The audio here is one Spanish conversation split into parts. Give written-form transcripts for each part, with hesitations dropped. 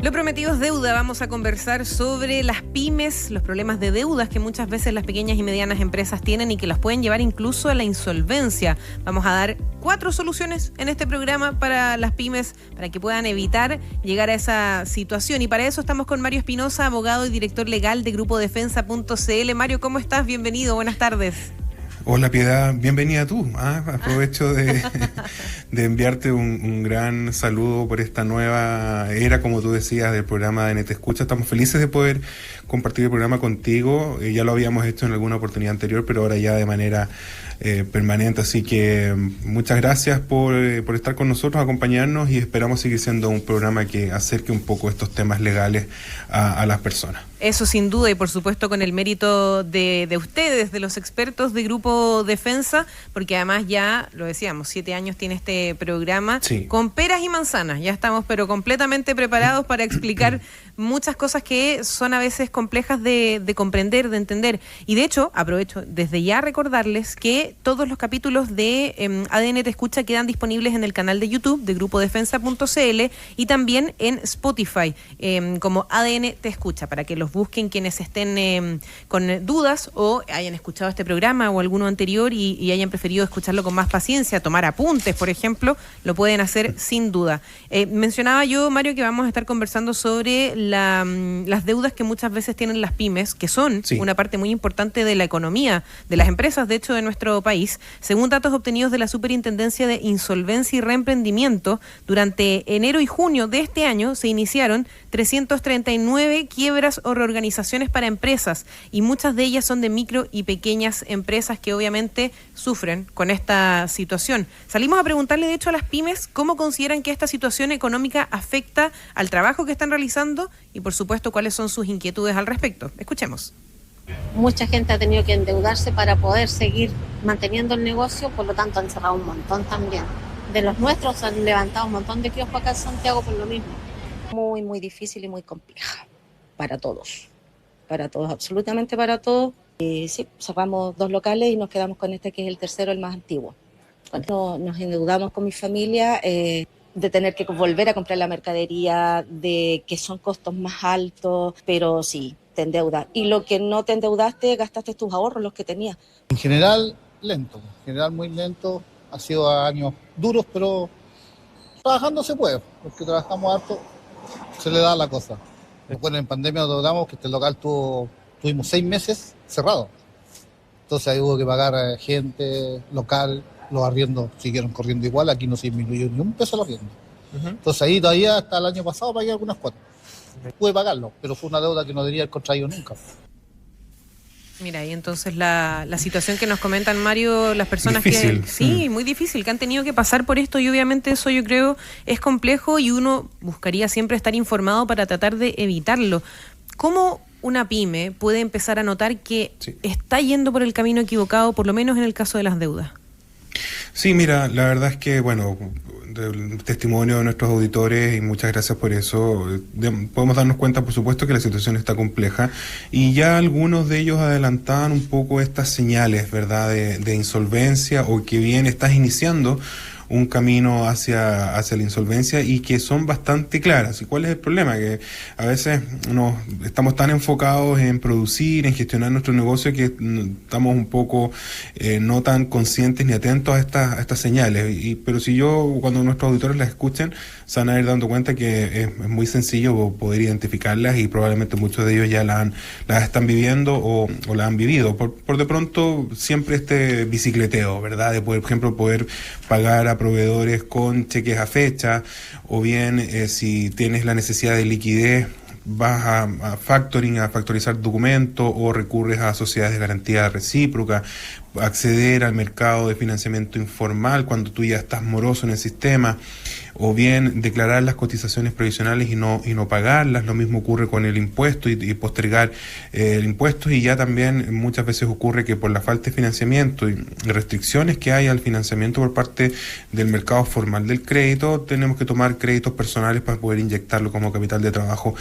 Lo prometido es deuda. Vamos a conversar sobre las pymes, los problemas de deudas que muchas veces las pequeñas y medianas empresas tienen y que las pueden llevar incluso a la insolvencia. Vamos a dar 4 soluciones en este programa para las pymes, para que puedan evitar llegar a esa situación. Y para eso estamos con Mario Espinosa, abogado y director legal de Grupo Defensa.cl. Mario, ¿cómo estás? Bienvenido, buenas tardes. Hola Piedad, bienvenida tú. Aprovecho de enviarte un gran saludo por esta nueva era, como tú decías, del programa de Te Escucha. Estamos felices de poder compartir el programa contigo. Ya lo habíamos hecho en alguna oportunidad anterior, pero ahora ya de manera permanente. Así que muchas gracias por estar con nosotros, acompañarnos, y esperamos seguir siendo un programa que acerque un poco estos temas legales a las personas. Eso sin duda, y por supuesto con el mérito de ustedes, de los expertos de Grupo Defensa, porque además ya, lo decíamos, 7 años tiene este programa, sí, con peras y manzanas. Ya estamos pero completamente preparados para explicar muchas cosas que son a veces complejas de comprender, de entender. Y de hecho, aprovecho desde ya recordarles que todos los capítulos de ADN Te Escucha quedan disponibles en el canal de YouTube de Grupo Defensa.cl y también en Spotify como ADN Te Escucha, para que los busquen quienes estén con dudas o hayan escuchado este programa o alguno anterior y hayan preferido escucharlo con más paciencia, tomar apuntes, por ejemplo, lo pueden hacer sin duda. Mencionaba yo, Mario, que vamos a estar conversando sobre las deudas que muchas veces tienen las pymes, que son una parte muy importante de la economía, de las empresas, de hecho, de nuestro país. Según datos obtenidos de la Superintendencia de Insolvencia y Reemprendimiento, durante enero y junio de este año se iniciaron 339 quiebras o reorganizaciones para empresas, y muchas de ellas son de micro y pequeñas empresas que obviamente sufren con esta situación. Salimos a preguntarle, de hecho, a las pymes cómo consideran que esta situación económica afecta al trabajo que están realizando y, por supuesto, cuáles son sus inquietudes al respecto. Escuchemos. Mucha gente ha tenido que endeudarse para poder seguir manteniendo el negocio, por lo tanto han cerrado un montón también. De los nuestros han levantado un montón de kioscos acá en Santiago por lo mismo. Muy difícil y muy compleja para todos, absolutamente para todos. Sí, cerramos 2 locales y nos quedamos con este, que es el tercero, el más antiguo. Nos endeudamos con mi familia de tener que volver a comprar la mercadería, de que son costos más altos, pero sí, te endeudas. Y lo que no te endeudaste, gastaste tus ahorros, los que tenías. En general, lento, muy lento. Ha sido años duros, pero trabajando se puede, porque trabajamos harto, se le da la cosa. Bueno, en pandemia nos logramos que este local tuvimos 6 meses cerrado. Entonces ahí hubo que pagar gente local, los arriendos siguieron corriendo igual, aquí no se disminuyó ni un peso el arriendo. Entonces ahí todavía hasta el año pasado pagué algunas cuotas. Pude pagarlo, pero fue una deuda que no debería haber contraído nunca. Mira, y entonces la situación que nos comentan, Mario, las personas difícil. que... Sí, muy difícil, que han tenido que pasar por esto, y obviamente eso, yo creo, es complejo, y uno buscaría siempre estar informado para tratar de evitarlo. ¿Cómo una pyme puede empezar a notar que está yendo por el camino equivocado, por lo menos en el caso de las deudas? Sí, mira, la verdad es que, bueno, del testimonio de nuestros auditores, y muchas gracias por eso, podemos darnos cuenta, por supuesto, que la situación está compleja, y ya algunos de ellos adelantaban un poco estas señales, ¿verdad?, de insolvencia, o que bien estás iniciando un camino hacia la insolvencia, y que son bastante claras. ¿Y cuál es el problema? Que a veces estamos tan enfocados en producir, en gestionar nuestro negocio, que estamos un poco no tan conscientes ni atentos a estas señales. Pero si cuando nuestros auditores las escuchen, se van a ir dando cuenta que es muy sencillo poder identificarlas, y probablemente muchos de ellos ya las están viviendo o las han vivido. Por de pronto, siempre este bicicleteo, ¿verdad? De, por ejemplo, poder pagar a proveedores con cheques a fecha, o bien si tienes la necesidad de liquidez, vas a factorizar documentos, o recurres a sociedades de garantía recíproca, acceder al mercado de financiamiento informal cuando tú ya estás moroso en el sistema, o bien declarar las cotizaciones previsionales y no pagarlas. Lo mismo ocurre con el impuesto y postergar el impuesto, y ya también muchas veces ocurre que por la falta de financiamiento y restricciones que hay al financiamiento por parte del mercado formal del crédito, tenemos que tomar créditos personales para poder inyectarlo como capital de trabajo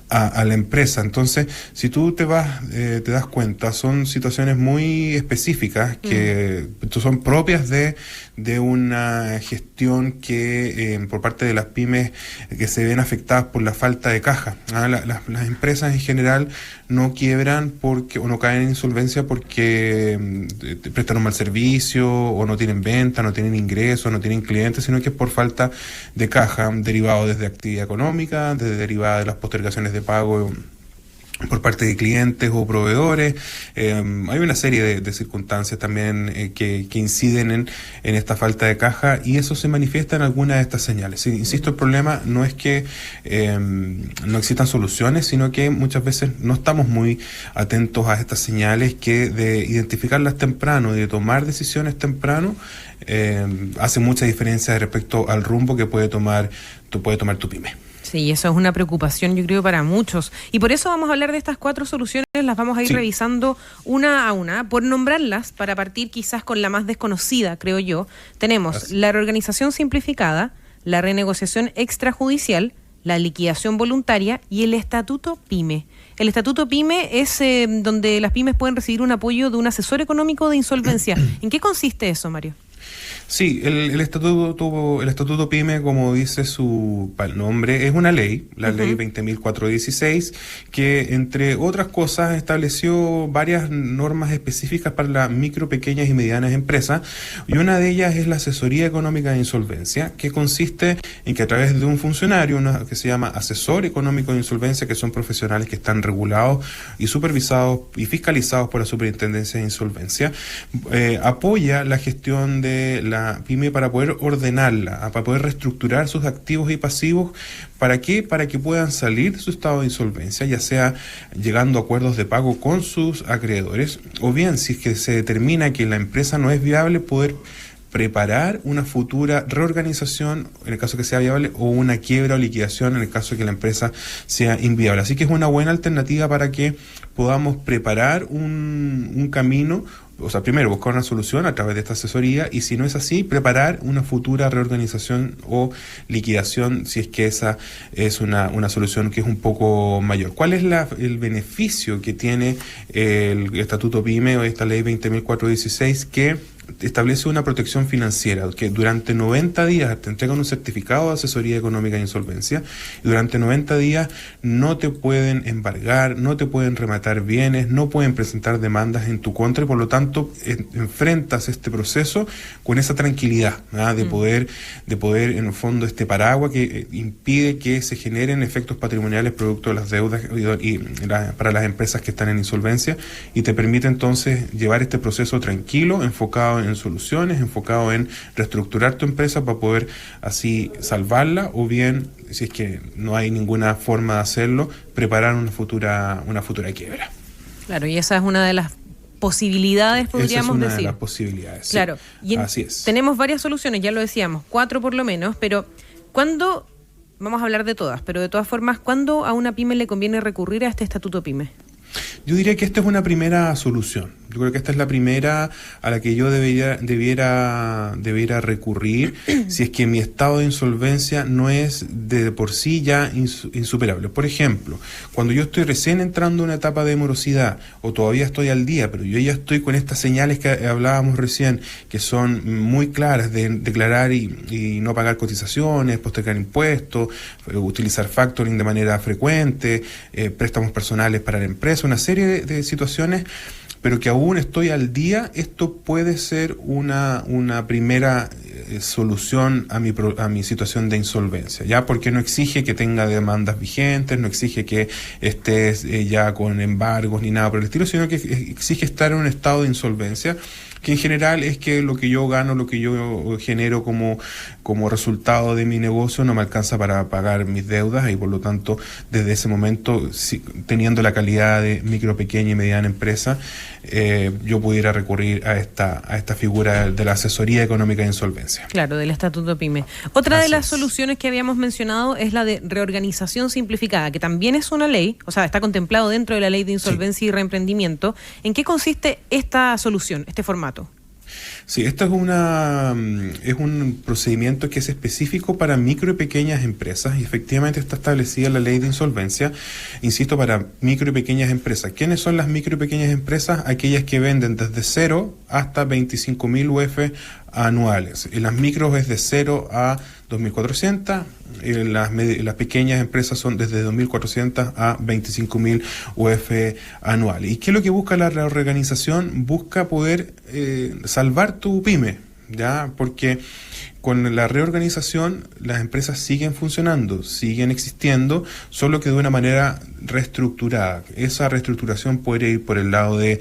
a la empresa. Entonces, si tú te das cuenta, son situaciones muy específicas burocráticas que son propias de una gestión que por parte de las pymes que se ven afectadas por la falta de caja. Las empresas en general no quiebran o no caen en insolvencia porque prestan un mal servicio o no tienen venta, no tienen ingresos, no tienen clientes, sino que es por falta de caja, derivado desde actividad económica, derivada de las postergaciones de pago por parte de clientes o proveedores. Hay una serie de circunstancias también que inciden en esta falta de caja, y eso se manifiesta en algunas de estas señales. Sí, insisto, el problema no es que no existan soluciones, sino que muchas veces no estamos muy atentos a estas señales, que de identificarlas temprano y de tomar decisiones temprano hace mucha diferencia respecto al rumbo que puede tomar tu pyme. Sí, eso es una preocupación, yo creo, para muchos. Y por eso vamos a hablar de estas 4 soluciones, las vamos a ir revisando una a una, por nombrarlas, para partir quizás con la más desconocida, creo yo. Tenemos la reorganización simplificada, la renegociación extrajudicial, la liquidación voluntaria y el estatuto PYME. El estatuto PYME es donde las pymes pueden recibir un apoyo de un asesor económico de insolvencia. ¿En qué consiste eso, Mario? Sí, el estatuto PYME, como dice su nombre, es una ley, la ley 20.416, que entre otras cosas estableció varias normas específicas para las micro, pequeñas y medianas empresas, y una de ellas es la asesoría económica de insolvencia, que consiste en que a través de un funcionario, que se llama asesor económico de insolvencia, que son profesionales que están regulados y supervisados y fiscalizados por la Superintendencia de Insolvencia, apoya la gestión de la pyme para poder ordenarla, para poder reestructurar sus activos y pasivos. ¿Para qué? Para que puedan salir de su estado de insolvencia, ya sea llegando a acuerdos de pago con sus acreedores, o bien, si es que se determina que la empresa no es viable, poder preparar una futura reorganización en el caso que sea viable, o una quiebra o liquidación en el caso de que la empresa sea inviable. Así que es una buena alternativa para que podamos preparar un camino. O sea, primero buscar una solución a través de esta asesoría, y si no es así, preparar una futura reorganización o liquidación, si es que esa es una solución que es un poco mayor. ¿Cuál es el beneficio que tiene el estatuto PYME o esta ley 20.416, que establece una protección financiera, que durante 90 días te entregan un certificado de asesoría económica de insolvencia, y durante 90 días no te pueden embargar, no te pueden rematar bienes, no pueden presentar demandas en tu contra, y por lo tanto enfrentas este proceso con esa tranquilidad, de poder en el fondo este paraguas que impide que se generen efectos patrimoniales producto de las deudas para las empresas que están en insolvencia, y te permite entonces llevar este proceso tranquilo, enfocado en soluciones, enfocado en reestructurar tu empresa para poder así salvarla, o bien, si es que no hay ninguna forma de hacerlo, preparar una futura quiebra. Claro, y esa es una de las posibilidades, podríamos decir. Esa es una de las posibilidades. Claro, sí. Así es. Tenemos varias soluciones, ya lo decíamos, 4 por lo menos, pero ¿cuándo? Vamos a hablar de todas, pero de todas formas, ¿cuándo a una pyme le conviene recurrir a este estatuto PYME? Yo diría que esta es una primera solución. Yo creo que esta es la primera a la que yo debiera recurrir si es que mi estado de insolvencia no es de por sí ya insuperable. Por ejemplo, cuando yo estoy recién entrando a una etapa de morosidad, o todavía estoy al día, pero yo ya estoy con estas señales que hablábamos recién, que son muy claras, de declarar y no pagar cotizaciones, postergar impuestos, utilizar factoring de manera frecuente, préstamos personales para la empresa, una serie de situaciones, pero que aún estoy al día. Esto puede ser una primera solución a mi situación de insolvencia, ya, porque no exige que tenga demandas vigentes, no exige que estés ya con embargos ni nada por el estilo, sino que exige estar en un estado de insolvencia, que en general es que lo que yo gano, lo que yo genero como resultado de mi negocio no me alcanza para pagar mis deudas, y por lo tanto desde ese momento, teniendo la calidad de micro, pequeña y mediana empresa, yo pudiera recurrir a esta figura de la asesoría económica de insolvencia. Claro, del estatuto PYME. Otra de las soluciones que habíamos mencionado es la de reorganización simplificada, que también es una ley, o sea, está contemplado dentro de la ley de insolvencia y reemprendimiento. ¿En qué consiste esta solución, este formato? Sí, esto es un procedimiento que es específico para micro y pequeñas empresas y efectivamente está establecida en la ley de insolvencia, insisto, para micro y pequeñas empresas. ¿Quiénes son las micro y pequeñas empresas? Aquellas que venden desde 0 hasta 25.000 UF anuales. En las micros es de 0 a 2.400, las pequeñas empresas son desde 2.400 a 25.000 UF anuales. ¿Y qué es lo que busca la reorganización? Busca poder salvar tu pyme, ¿ya? Porque con la reorganización las empresas siguen funcionando, siguen existiendo, solo que de una manera reestructurada. Esa reestructuración puede ir por el lado de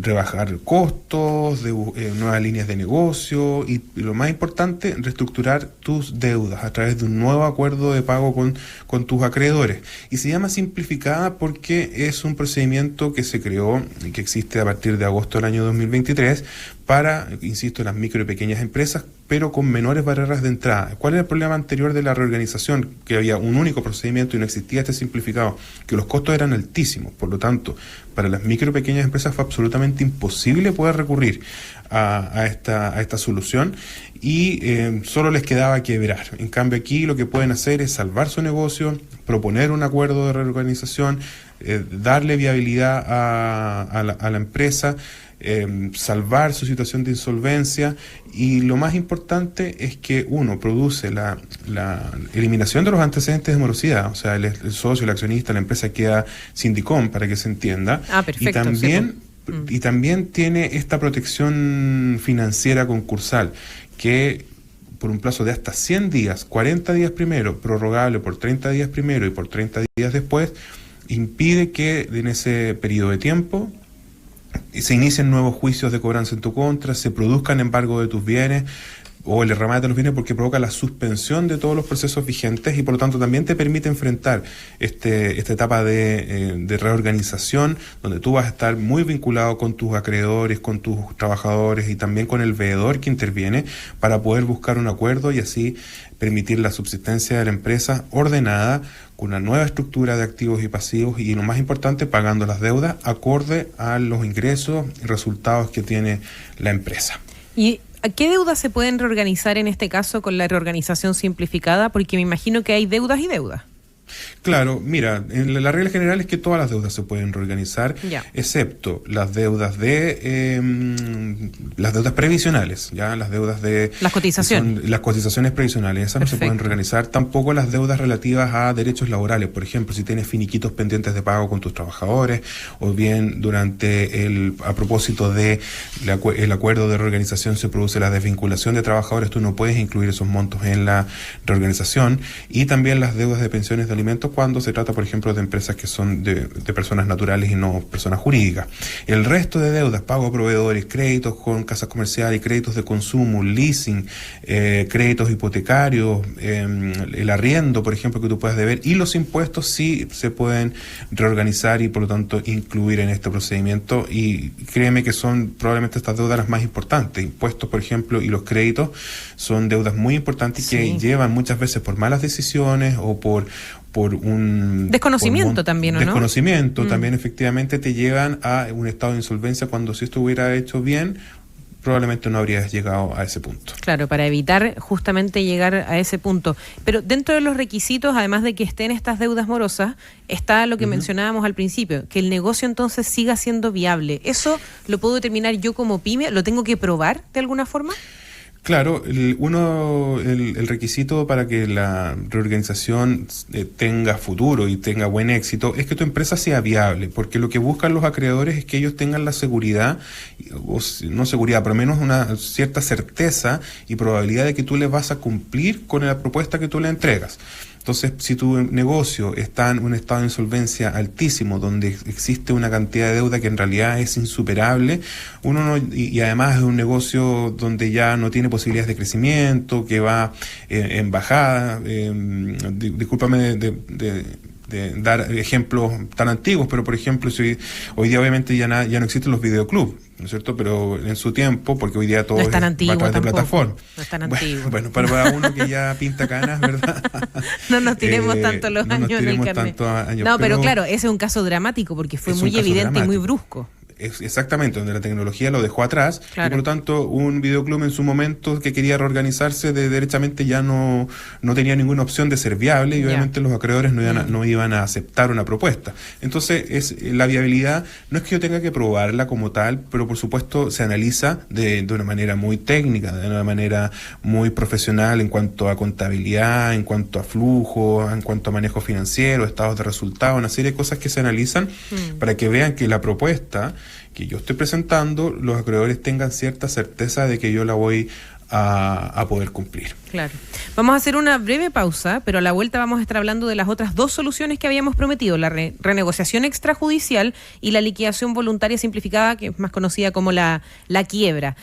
rebajar costos, de nuevas líneas de negocio y lo más importante, reestructurar tus deudas a través de un nuevo acuerdo de pago con tus acreedores. Y se llama simplificada porque es un procedimiento que se creó y que existe a partir de agosto del año 2023 para, insisto, las micro y pequeñas empresas, pero con menores barreras de entrada. ¿Cuál era el problema anterior de la reorganización? Que había un único procedimiento y no existía este simplificado, que los costos eran altísimos. Por lo tanto, para las micro y pequeñas empresas fue absolutamente imposible poder recurrir a esta solución y solo les quedaba quebrar. En cambio, aquí lo que pueden hacer es salvar su negocio, proponer un acuerdo de reorganización, darle viabilidad a la empresa, salvar su situación de insolvencia y lo más importante es que uno produce la eliminación de los antecedentes de morosidad, o sea, el socio, el accionista, la empresa queda sin DICOM, para que se entienda. Perfecto. Y también tiene esta protección financiera concursal que por un plazo de hasta 100 días, 40 días primero, prorrogable por 30 días primero y por 30 días después, impide que en ese periodo de tiempo se inician nuevos juicios de cobranza en tu contra, se produzcan embargo de tus bienes o el derramate de los bienes, porque provoca la suspensión de todos los procesos vigentes y por lo tanto también te permite enfrentar esta etapa de reorganización donde tú vas a estar muy vinculado con tus acreedores, con tus trabajadores y también con el veedor que interviene para poder buscar un acuerdo y así permitir la subsistencia de la empresa ordenada con una nueva estructura de activos y pasivos y lo más importante, pagando las deudas acorde a los ingresos y resultados que tiene la empresa. ¿Y qué deudas se pueden reorganizar en este caso con la reorganización simplificada? Porque me imagino que hay deudas y deudas. Claro, mira, la regla general es que todas las deudas se pueden reorganizar, excepto las deudas las deudas previsionales, ya las deudas de las cotizaciones. Las cotizaciones previsionales, esas no se pueden reorganizar, tampoco las deudas relativas a derechos laborales, por ejemplo, si tienes finiquitos pendientes de pago con tus trabajadores, o bien a propósito de el acuerdo de reorganización se produce la desvinculación de trabajadores, tú no puedes incluir esos montos en la reorganización, y también las deudas de pensiones de alimentos cuando se trata, por ejemplo, de empresas que son de personas naturales y no personas jurídicas. El resto de deudas, pago a proveedores, créditos con casas comerciales, créditos de consumo, leasing, créditos hipotecarios, el arriendo, por ejemplo, que tú puedas deber, y los impuestos sí se pueden reorganizar y por lo tanto incluir en este procedimiento, y créeme que son probablemente estas deudas las más importantes. Impuestos, por ejemplo, y los créditos son deudas muy importantes que llevan muchas veces por malas decisiones o por un desconocimiento también, ¿o no? Desconocimiento también efectivamente te llevan a un estado de insolvencia cuando si esto hubiera hecho bien probablemente no habrías llegado a ese punto. Claro, para evitar justamente llegar a ese punto. Pero dentro de los requisitos, además de que estén estas deudas morosas, está lo que mencionábamos al principio, que el negocio entonces siga siendo viable. ¿Eso lo puedo determinar yo como pyme? ¿Lo tengo que probar de alguna forma? Claro, el requisito para que la reorganización tenga futuro y tenga buen éxito es que tu empresa sea viable, porque lo que buscan los acreedores es que ellos tengan la seguridad, o no seguridad, pero menos una cierta certeza y probabilidad de que tú les vas a cumplir con la propuesta que tú le entregas. Entonces, si tu negocio está en un estado de insolvencia altísimo, donde existe una cantidad de deuda que en realidad es insuperable, y además es un negocio donde ya no tiene posibilidades de crecimiento, que va en bajada, discúlpame de dar ejemplos tan antiguos, pero por ejemplo, si hoy día obviamente ya no existen los videoclubs, ¿no es cierto? Pero en su tiempo, porque hoy día todo no es tan antiguo, a través de plataforma. No es tan antiguo. Bueno, para uno que ya pinta canas, ¿verdad? No nos tiremos tanto los años en el carnet. No, pero claro, ese es un caso dramático porque fue muy evidente y muy brusco. exactamente, donde la tecnología lo dejó atrás, claro. Y por lo tanto un videoclub en su momento que quería reorganizarse derechamente ya no tenía ninguna opción de ser viable, y obviamente los acreedores no iban a aceptar una propuesta. Entonces la viabilidad no es que yo tenga que probarla como tal, pero por supuesto se analiza de una manera muy técnica, de una manera muy profesional en cuanto a contabilidad, en cuanto a flujo, en cuanto a manejo financiero, estados de resultados, una serie de cosas que se analizan para que vean que la propuesta que yo estoy presentando, los acreedores tengan cierta certeza de que yo la voy a poder cumplir. Claro. Vamos a hacer una breve pausa, pero a la vuelta vamos a estar hablando de las otras dos soluciones que habíamos prometido, la renegociación extrajudicial y la liquidación voluntaria simplificada, que es más conocida como la quiebra.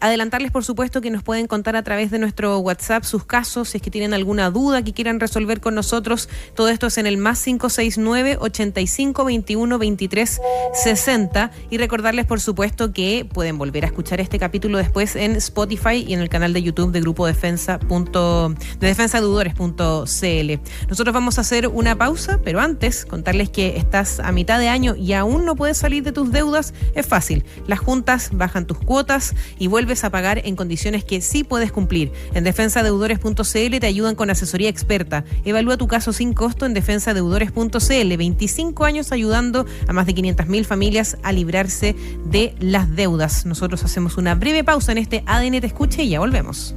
Adelantarles, por supuesto, que nos pueden contar a través de nuestro WhatsApp sus casos, si es que tienen alguna duda que quieran resolver con nosotros. Todo esto es en el +569 85 21 23 60. Y recordarles, por supuesto, que pueden volver a escuchar este capítulo después en Spotify y en el canal de YouTube de Grupo defensadeudores.cl. Nosotros vamos a hacer una pausa, pero antes contarles que estás a mitad de año y aún no puedes salir de tus deudas. Es fácil. Las juntas bajan tus cuotas y vuelves a pagar en condiciones que sí puedes cumplir. En defensadeudores.cl te ayudan con asesoría experta. Evalúa tu caso sin costo en defensadeudores.cl. 25 años ayudando a más de 500.000 familias a librarse de las deudas. Nosotros hacemos una breve pausa en este ADN Te Escucha y ya volvemos.